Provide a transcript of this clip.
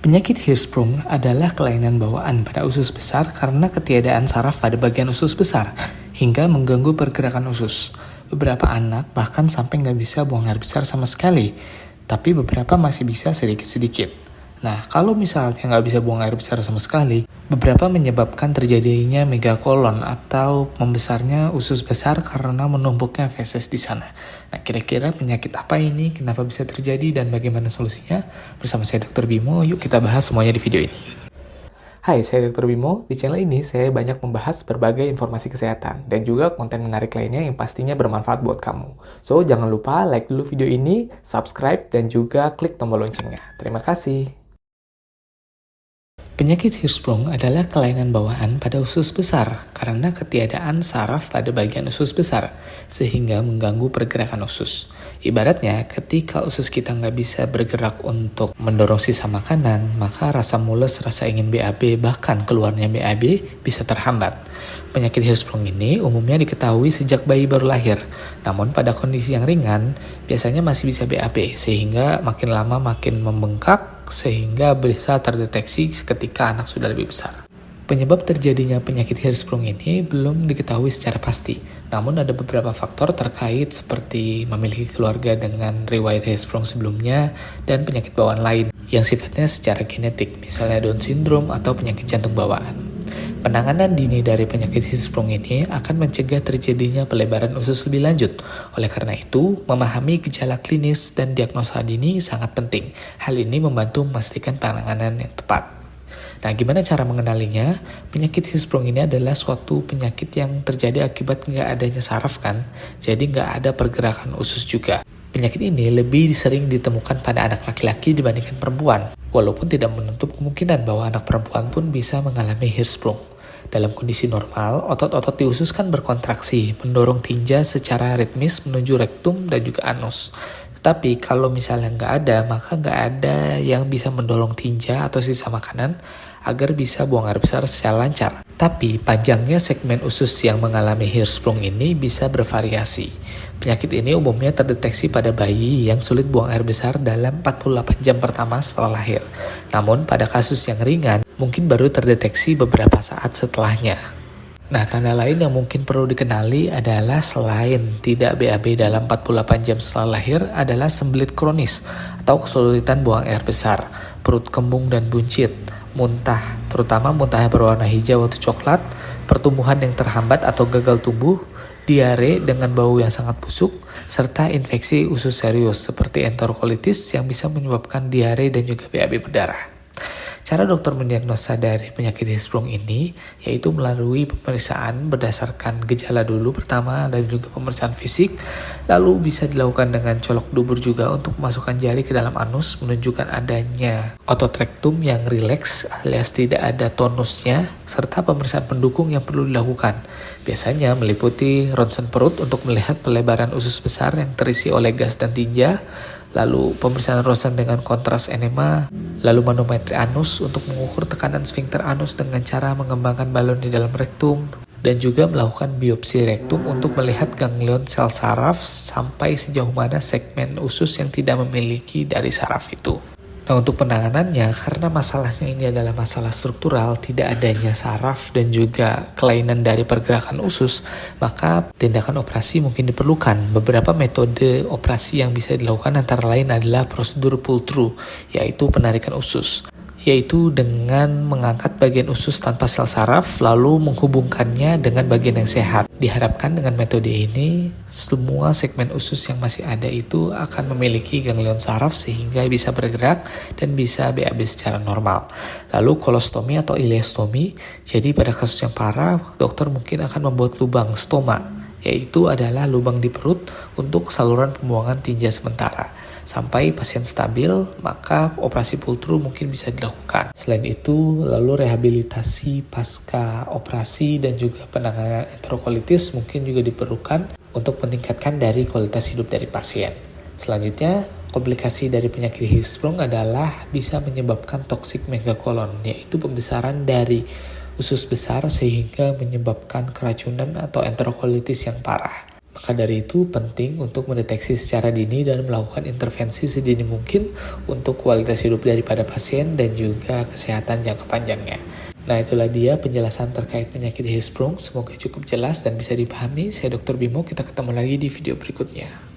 Penyakit Hirschsprung adalah kelainan bawaan pada usus besar karena ketiadaan saraf pada bagian usus besar, hingga mengganggu pergerakan usus. Beberapa anak bahkan sampai nggak bisa buang air besar sama sekali, tapi beberapa masih bisa sedikit-sedikit. Nah, kalau misalnya nggak bisa buang air besar sama sekali, beberapa menyebabkan terjadinya megakolon atau membesarnya usus besar karena menumpuknya feses di sana. Nah, kira-kira penyakit apa ini, kenapa bisa terjadi, dan bagaimana solusinya? Bersama saya Dr. Bimo, yuk kita bahas semuanya di video ini. Hai, saya Dr. Bimo. Di channel ini saya banyak membahas berbagai informasi kesehatan dan juga konten menarik lainnya yang pastinya bermanfaat buat kamu. So, jangan lupa like dulu video ini, subscribe, dan juga klik tombol loncengnya. Terima kasih. Penyakit Hirschsprung adalah kelainan bawaan pada usus besar karena ketiadaan saraf pada bagian usus besar, sehingga mengganggu pergerakan usus. Ibaratnya, ketika usus kita nggak bisa bergerak untuk mendorong sisa makanan, maka rasa mules, rasa ingin BAB, bahkan keluarnya BAB bisa terhambat. Penyakit Hirschsprung ini umumnya diketahui sejak bayi baru lahir, namun pada kondisi yang ringan, biasanya masih bisa BAB, sehingga makin lama makin membengkak, sehingga bisa terdeteksi ketika anak sudah lebih besar. Penyebab terjadinya penyakit Hirschsprung ini belum diketahui secara pasti, namun ada beberapa faktor terkait seperti memiliki keluarga dengan riwayat Hirschsprung sebelumnya dan penyakit bawaan lain yang sifatnya secara genetik, misalnya Down syndrome atau penyakit jantung bawaan. Penanganan dini dari penyakit Hirschsprung ini akan mencegah terjadinya pelebaran usus lebih lanjut. Oleh karena itu, memahami gejala klinis dan diagnosa dini sangat penting. Hal ini membantu memastikan penanganan yang tepat. Nah, gimana cara mengenalinya? Penyakit Hirschsprung ini adalah suatu penyakit yang terjadi akibat nggak adanya saraf kan, jadi nggak ada pergerakan usus juga. Penyakit ini lebih sering ditemukan pada anak laki-laki dibandingkan perempuan, walaupun tidak menutup kemungkinan bahwa anak perempuan pun bisa mengalami Hirschsprung. Dalam kondisi normal, otot-otot di usus kan berkontraksi, mendorong tinja secara ritmis menuju rektum dan juga anus. Tapi kalau misalnya nggak ada, maka nggak ada yang bisa mendorong tinja atau sisa makanan agar bisa buang air besar secara lancar. Tapi panjangnya segmen usus yang mengalami Hirschsprung ini bisa bervariasi. Penyakit ini umumnya terdeteksi pada bayi yang sulit buang air besar dalam 48 jam pertama setelah lahir. Namun pada kasus yang ringan, mungkin baru terdeteksi beberapa saat setelahnya. Nah, tanda lain yang mungkin perlu dikenali adalah selain tidak BAB dalam 48 jam setelah lahir adalah sembelit kronis atau kesulitan buang air besar, perut kembung dan buncit, muntah, terutama muntahnya berwarna hijau atau coklat, pertumbuhan yang terhambat atau gagal tumbuh, diare dengan bau yang sangat busuk, serta infeksi usus serius seperti enterokolitis yang bisa menyebabkan diare dan juga BAB berdarah. Cara dokter mendiagnosa dari penyakit Hirschsprung ini yaitu melalui pemeriksaan berdasarkan gejala dulu pertama dan juga pemeriksaan fisik, lalu bisa dilakukan dengan colok dubur juga untuk memasukkan jari ke dalam anus menunjukkan adanya otot rektum yang rileks alias tidak ada tonusnya, serta pemeriksaan pendukung yang perlu dilakukan. Biasanya meliputi ronsen perut untuk melihat pelebaran usus besar yang terisi oleh gas dan tinja, lalu pemeriksaan ronsen dengan kontras enema, lalu manometri anus untuk mengukur tekanan sfinkter anus dengan cara mengembangkan balon di dalam rektum, dan juga melakukan biopsi rektum untuk melihat ganglion sel saraf sampai sejauh mana segmen usus yang tidak memiliki dari saraf itu. Nah, untuk penanganannya, karena masalahnya ini adalah masalah struktural, tidak adanya saraf dan juga kelainan dari pergerakan usus, maka tindakan operasi mungkin diperlukan. Beberapa metode operasi yang bisa dilakukan antara lain adalah prosedur pull-through, yaitu penarikan usus, yaitu dengan mengangkat bagian usus tanpa sel saraf lalu menghubungkannya dengan bagian yang sehat. Diharapkan dengan metode ini, semua segmen usus yang masih ada itu akan memiliki ganglion saraf sehingga bisa bergerak dan bisa BAB secara normal. Lalu kolostomi atau ileostomi, jadi pada kasus yang parah, dokter mungkin akan membuat lubang stoma, yaitu adalah lubang di perut untuk saluran pembuangan tinja sementara. Sampai pasien stabil, maka operasi pull-through mungkin bisa dilakukan. Selain itu, lalu rehabilitasi pasca operasi dan juga penanganan enterokolitis mungkin juga diperlukan untuk meningkatkan dari kualitas hidup dari pasien. Selanjutnya, komplikasi dari penyakit Hirschsprung adalah bisa menyebabkan toxic megacolon, yaitu pembesaran dari usus besar sehingga menyebabkan keracunan atau enterokolitis yang parah. Maka dari itu penting untuk mendeteksi secara dini dan melakukan intervensi sedini mungkin untuk kualitas hidup daripada pasien dan juga kesehatan jangka panjangnya. Nah, itulah dia penjelasan terkait penyakit Hirschsprung. Semoga cukup jelas dan bisa dipahami. Saya Dr. Bimo, kita ketemu lagi di video berikutnya.